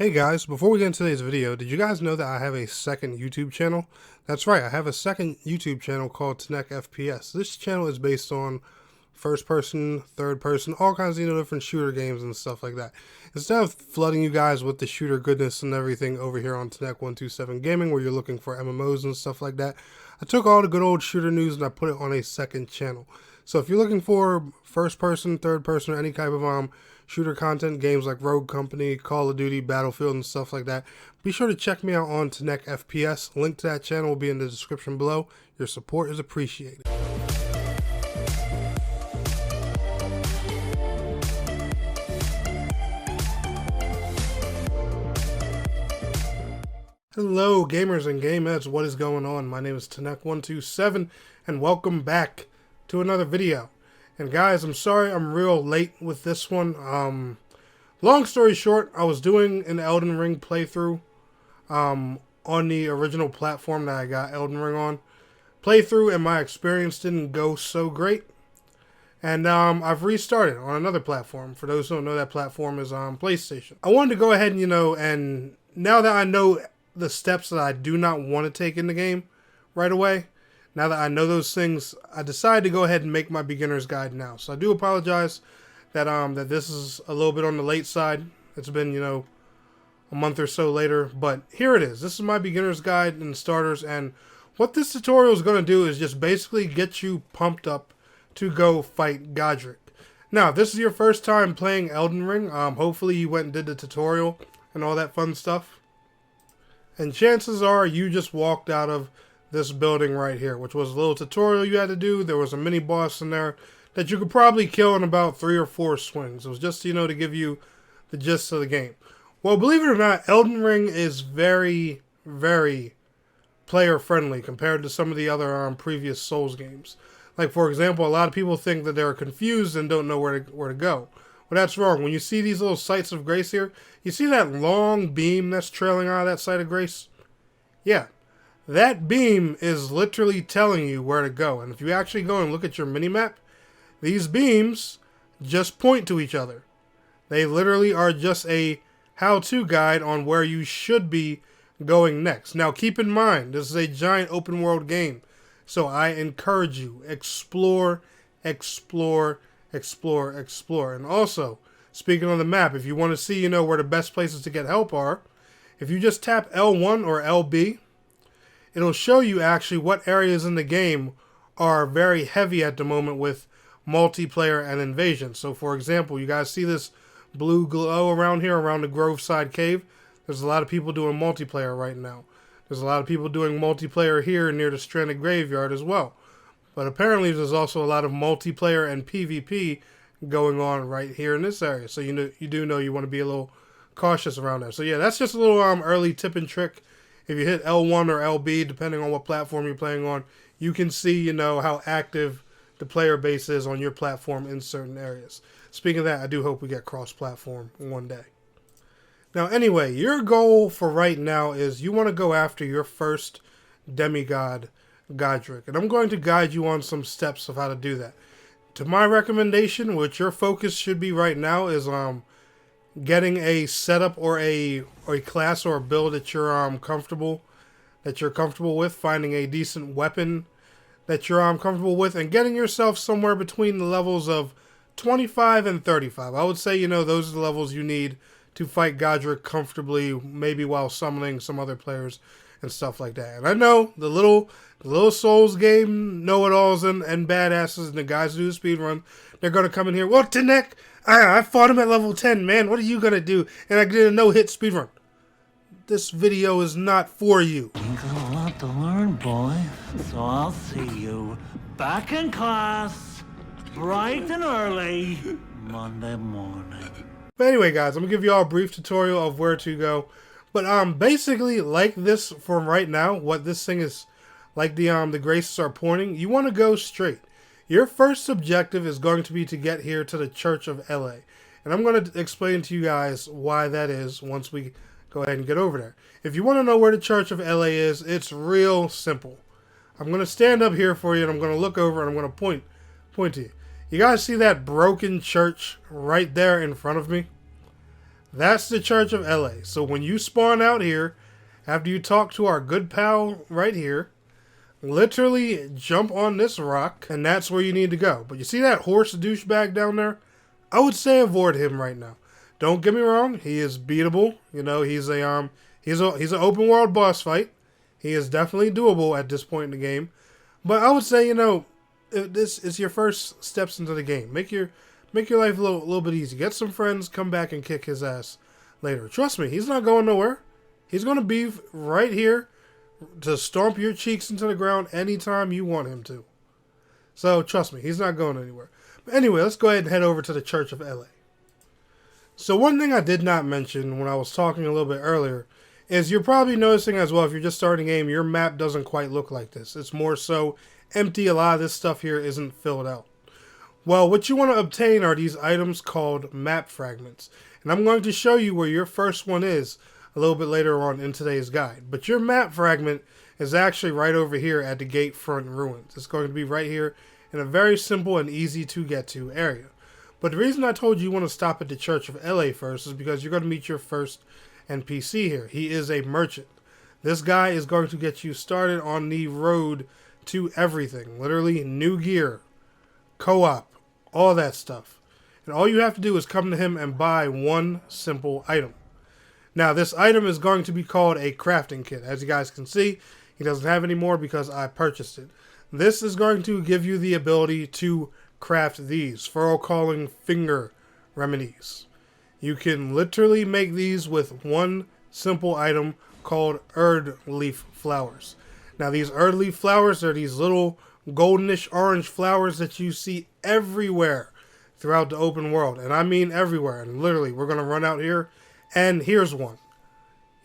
Hey guys, before we get into today's video, did you guys know that I have a second YouTube channel? That's right, I have a second YouTube channel called Tnek FPS. This channel is based on first person, third person, all kinds of different shooter games and stuff like that. Instead of flooding you guys with the shooter goodness and everything over here on Tnek127 Gaming, where you're looking for MMOs and stuff like that, I took all the good old shooter news and I put it on a second channel. So if you're looking for first person, third person, or any type of shooter content, games like Rogue Company, Call of Duty, Battlefield, and stuff like that, be sure to check me out on Tnek FPS. Link to that channel will be in the description below. Your support is appreciated. Hello gamers and gameheads, what is going on? My name is Tnek127 and welcome back to another video. And guys, I'm sorry I'm real late with this one. Long story short, I was doing an Elden Ring playthrough on the original platform that I got Elden Ring on. Playthrough and my experience didn't go so great. And I've restarted on another platform. For those who don't know, that platform is PlayStation. I wanted to go ahead and, and now that I know the steps that I do not want to take in the game right away, now that I know those things, I decided to go ahead and make my beginner's guide now. So I do apologize that that this is a little bit on the late side. It's been, a month or so later, but here it is. This is my beginner's guide and starters, and what this tutorial is going to do is just basically get you pumped up to go fight Godric. Now, if this is your first time playing Elden Ring, hopefully you went and did the tutorial and all that fun stuff. And chances are you just walked out of this building right here, which was a little tutorial you had to do. There was a mini boss in there that you could probably kill in about 3 or 4 swings. It was just, to give you the gist of the game. Well, believe it or not, Elden Ring is very, very player friendly compared to some of the other previous Souls games. Like, for example, a lot of people think that they're confused and don't know where to go. Well, that's wrong. When you see these little sights of grace here, you see that long beam that's trailing out of that sight of grace? Yeah. That beam is literally telling you where to go. And if you actually go and look at your minimap, these beams just point to each other. They literally are just a how-to guide on where you should be going next. Now, keep in mind, this is a giant open-world game. So I encourage you, explore, explore, explore, explore. And also, speaking on the map, if you want to see, where the best places to get help are, if you just tap L1 or LB, it'll show you actually what areas in the game are very heavy at the moment with multiplayer and invasion. So for example, you guys see this blue glow around here, around the Groveside Cave? There's a lot of people doing multiplayer right now. There's a lot of people doing multiplayer here near the Stranded Graveyard as well. But apparently there's also a lot of multiplayer and PvP going on right here in this area. So you do know you want to be a little cautious around there. So yeah, that's just a little early tip and trick. If you hit L1 or LB, depending on what platform you're playing on, you can see, how active the player base is on your platform in certain areas. Speaking of that, I do hope we get cross-platform one day. Now, anyway, your goal for right now is you want to go after your first demigod, Godric. And I'm going to guide you on some steps of how to do that. To my recommendation, which your focus should be right now, is getting a setup or a class or a build that you're comfortable with, finding a decent weapon that you're comfortable with, and getting yourself somewhere between the levels of 25 and 35. I would say, those are the levels you need to fight Godric comfortably, maybe while summoning some other players and stuff like that. And I know the little Souls game know-it-alls and badasses and the guys who do the speedrun, they're going to come in here, well, Tnek, I fought him at level 10, man. What are you going to do? And I did a no-hit speedrun. This video is not for you. You got a lot to learn, boy. So I'll see you back in class, bright and early, Monday morning. But anyway, guys, I'm going to give you all a brief tutorial of where to go. But basically, like this from right now, what this thing is, like the graces are pointing, you want to go straight. Your first objective is going to be to get here to the Church of LA. And I'm going to explain to you guys why that is once we go ahead and get over there. If you want to know where the Church of LA is, it's real simple. I'm going to stand up here for you and I'm going to look over and I'm going to point to you. You guys see that broken church right there in front of me? That's the Church of LA. So when you spawn out here, after you talk to our good pal right here, literally jump on this rock, and that's where you need to go. But you see that horse douchebag down there? I would say avoid him right now. Don't get me wrong, he is beatable. You know, he's an open world boss fight. He is definitely doable at this point in the game. But I would say, you know, this is your first steps into the game. Make your life a little bit easy. Get some friends, come back and kick his ass later. Trust me, he's not going nowhere. He's going to be right here to stomp your cheeks into the ground anytime you want him to. So trust me, he's not going anywhere. But anyway, let's go ahead and head over to the Church of LA. So one thing I did not mention when I was talking a little bit earlier is you're probably noticing as well, if you're just starting a game, your map doesn't quite look like this. It's more so empty. A lot of this stuff here isn't filled out. Well, what you want to obtain are these items called map fragments. And I'm going to show you where your first one is a little bit later on in today's guide. But your map fragment is actually right over here at the gate front ruins. It's going to be right here in a very simple and easy to get to area. But the reason I told you want to stop at the Church of LA first is because you're going to meet your first NPC here. He is a merchant. This guy is going to get you started on the road to everything. Literally new gear, co-op, all that stuff. And all you have to do is come to him and buy one simple item. Now this item is going to be called a crafting kit. As you guys can see, he doesn't have any more because I purchased it. This is going to give you the ability to craft these furrow calling finger remedies. You can literally make these with one simple item called Erd leaf flowers. Now these Erd leaf flowers are these little goldenish orange flowers that you see everywhere throughout the open world. And I mean everywhere. And literally we're going to run out here and here's one.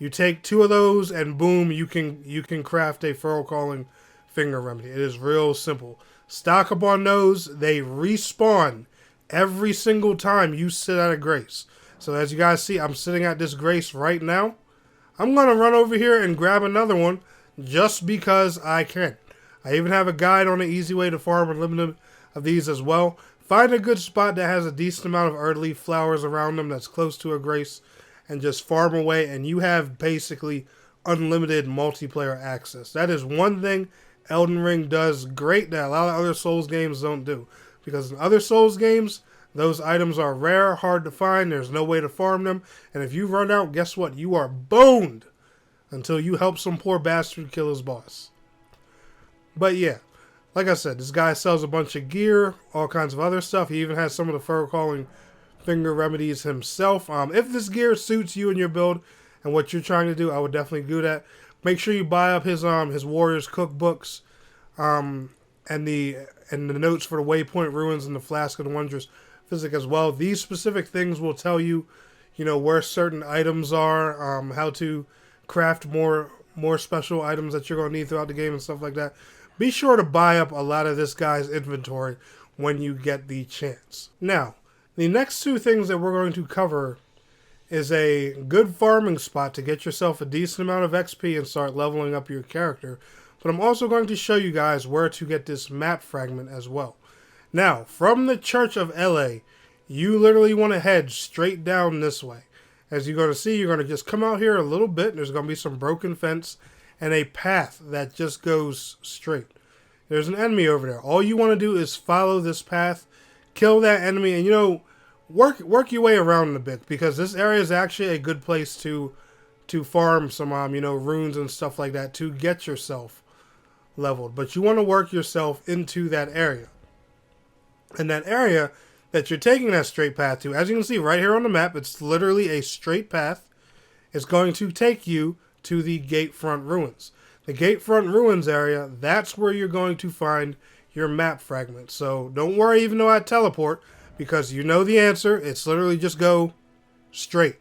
You take 2 of those and boom, you can craft a furrow calling finger remedy. It is real simple. Stock up on those. They respawn every single time you sit at a grace. So as you guys see, I'm sitting at this grace right now. I'm going to run over here and grab another one just because I can. I even have a guide on an easy way to farm unlimited of these as well. Find a good spot that has a decent amount of Erd leaf flowers around them that's close to a grace and just farm away and you have basically unlimited multiplayer access. That is one thing Elden Ring does great that a lot of other Souls games don't do. Because in other Souls games, those items are rare, hard to find, there's no way to farm them, and if you run out, guess what? You are boned until you help some poor bastard kill his boss. But yeah, like I said, this guy sells a bunch of gear, all kinds of other stuff. He even has some of the fur calling finger remedies himself. If this gear suits you and your build and what you're trying to do, I would definitely do that. Make sure you buy up his Warriors cookbooks, and the notes for the Waypoint Ruins and the Flask of the Wondrous Physic as well. These specific things will tell you, you know, where certain items are, how to craft more special items that you're going to need throughout the game and stuff like that. Be sure to buy up a lot of this guy's inventory when you get the chance. Now, the next 2 things that we're going to cover is a good farming spot to get yourself a decent amount of XP and start leveling up your character. But I'm also going to show you guys where to get this map fragment as well. Now, from the Church of LA, you literally want to head straight down this way. As you're going to see, you're going to just come out here a little bit. And there's going to be some broken fence and a path that just goes straight. There's an enemy over there. All you want to do is follow this path, kill that enemy, and you know, work your way around a bit, because this area is actually a good place to farm some you know, runes and stuff like that to get yourself leveled. But you want to work yourself into that area. And that area that you're taking that straight path to, as you can see right here on the map, it's literally a straight path. It's going to take you to the Gatefront Ruins. The Gatefront Ruins area, that's where you're going to find your map fragment. So don't worry even though I teleport, because you know the answer. It's literally just go straight.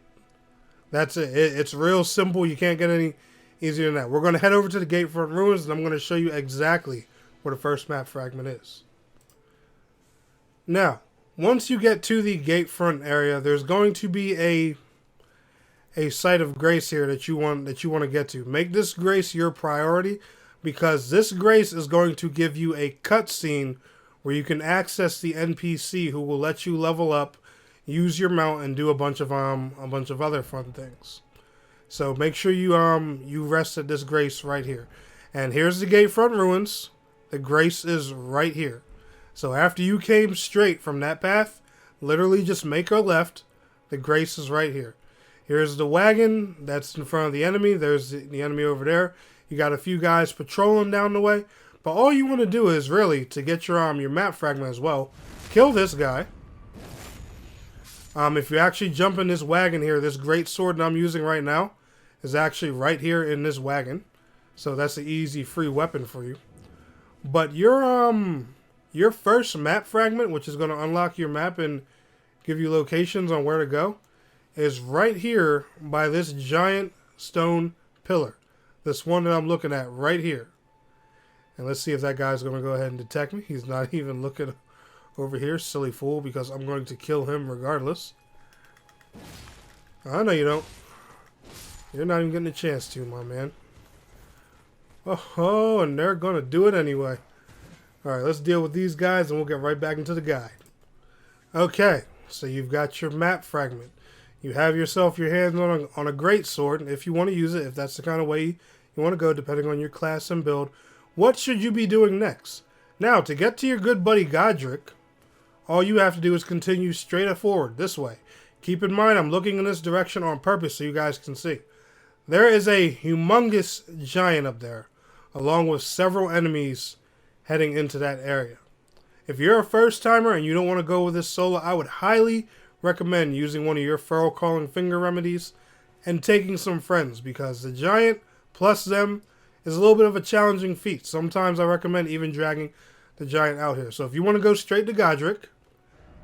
That's it. It's real simple. You can't get any easier than that. We're going to head over to the Gatefront Ruins, and I'm going to show you exactly where the first map fragment is. Now, once you get to the Gatefront area, there's going to be a site of grace here that you want to get to. Make this grace your priority, because this grace is going to give you a cutscene where you can access the NPC who will let you level up use your mount and do a bunch of other fun things. So make sure you rest at this grace right here. And here's the Gatefront Ruins. The grace is right here. So after you came straight from that path, literally just make a left. The grace is right here. Here's the wagon that's in front of the enemy. There's the enemy over there. You got a few guys patrolling down the way. But all you want to do is really, to get your map fragment as well, kill this guy. If you actually jump in this wagon here, this great sword that I'm using right now is actually right here in this wagon. So that's an easy free weapon for you. But your first map fragment, which is going to unlock your map and give you locations on where to go, is right here by this giant stone pillar. This one that I'm looking at right here. And let's see if that guy's going to go ahead and detect me. He's not even looking over here, silly fool, because I'm going to kill him regardless. I know you don't. You're not even getting a chance to, my man. Oh, and they're going to do it anyway. Alright, let's deal with these guys and we'll get right back into the guide. Okay, so you've got your map fragment. You have yourself your hands on a great sword, if you want to use it, if that's the kind of way you want to go, depending on your class and build. What should you be doing next? Now, to get to your good buddy Godric, all you have to do is continue straight forward, this way. Keep in mind, I'm looking in this direction on purpose so you guys can see. There is a humongous giant up there, along with several enemies heading into that area. If you're a first timer and you don't want to go with this solo, I would highly recommend using one of your feral calling finger remedies and taking some friends, because the giant plus them is a little bit of a challenging feat. Sometimes I recommend even dragging the giant out here. So if you want to go straight to Godric,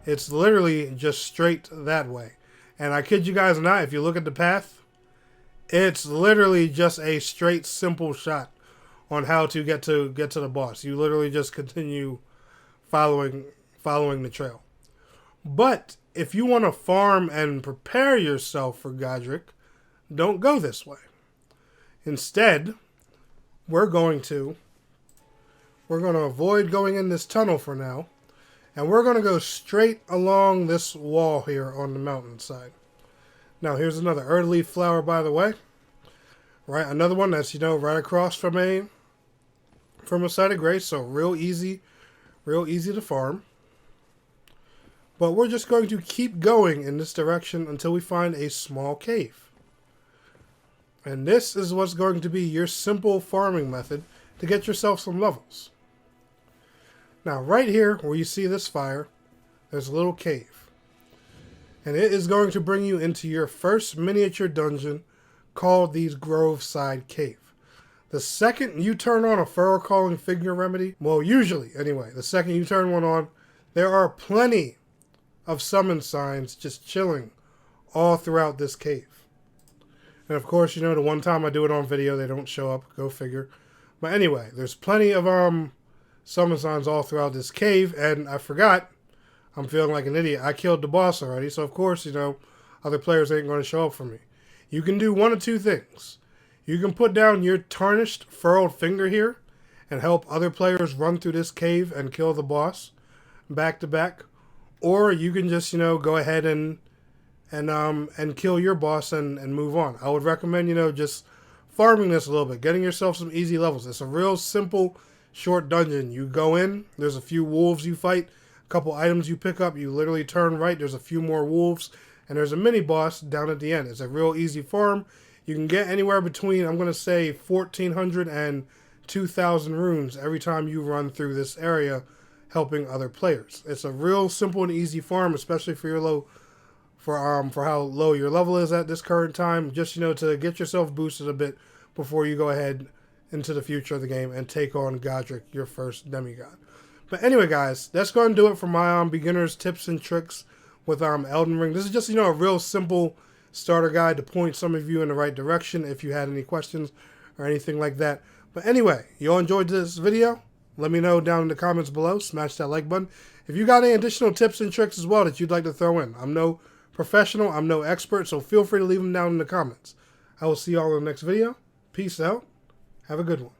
it's literally just straight that way. And I kid you guys not, if you look at the path, it's literally just a straight simple shot on how to get to the boss. You literally just continue following the trail. But if you want to farm and prepare yourself for Godric, don't go this way. Instead, we're going to avoid going in this tunnel for now, and we're going to go straight along this wall here on the mountainside. Now, here's another earthleaf flower, by the way. Right, another one that's, right across from a site of grace, so real easy to farm. But we're just going to keep going in this direction until we find a small cave. And this is what's going to be your simple farming method to get yourself some levels. Now, right here where you see this fire, there's a little cave. And it is going to bring you into your first miniature dungeon called the Groveside Cave. The second you turn on a feral calling figure remedy, well, usually anyway, the second you turn one on, there are plenty of summon signs just chilling all throughout this cave. And of course, the one time I do it on video, they don't show up. Go figure. But anyway, there's plenty of summon signs all throughout this cave. And I forgot, I'm feeling like an idiot. I killed the boss already. So of course, other players ain't going to show up for me. You can do one of two things. You can put down your tarnished furrowed finger here and help other players run through this cave and kill the boss back to back. Or you can just, go ahead and kill your boss and move on. I would recommend, just farming this a little bit, getting yourself some easy levels. It's a real simple, short dungeon. You go in, there's a few wolves you fight, a couple items you pick up, you literally turn right, there's a few more wolves, and there's a mini boss down at the end. It's a real easy farm. You can get anywhere between, I'm going to say, 1,400 and 2,000 runes every time you run through this area helping other players. It's a real simple and easy farm, especially for your for how low your level is at this current time. Just, to get yourself boosted a bit before you go ahead into the future of the game and take on Godric, your first demigod. But anyway, guys, that's going to do it for my beginner's tips and tricks with Elden Ring. This is just, a real simple starter guide to point some of you in the right direction if you had any questions or anything like that. But anyway, you all enjoyed this video? Let me know down in the comments below. Smash that like button. If you got any additional tips and tricks as well that you'd like to throw in. I'm no professional, I'm no expert, so feel free to leave them down in the comments. I will see you all in the next video. Peace out. Have a good one.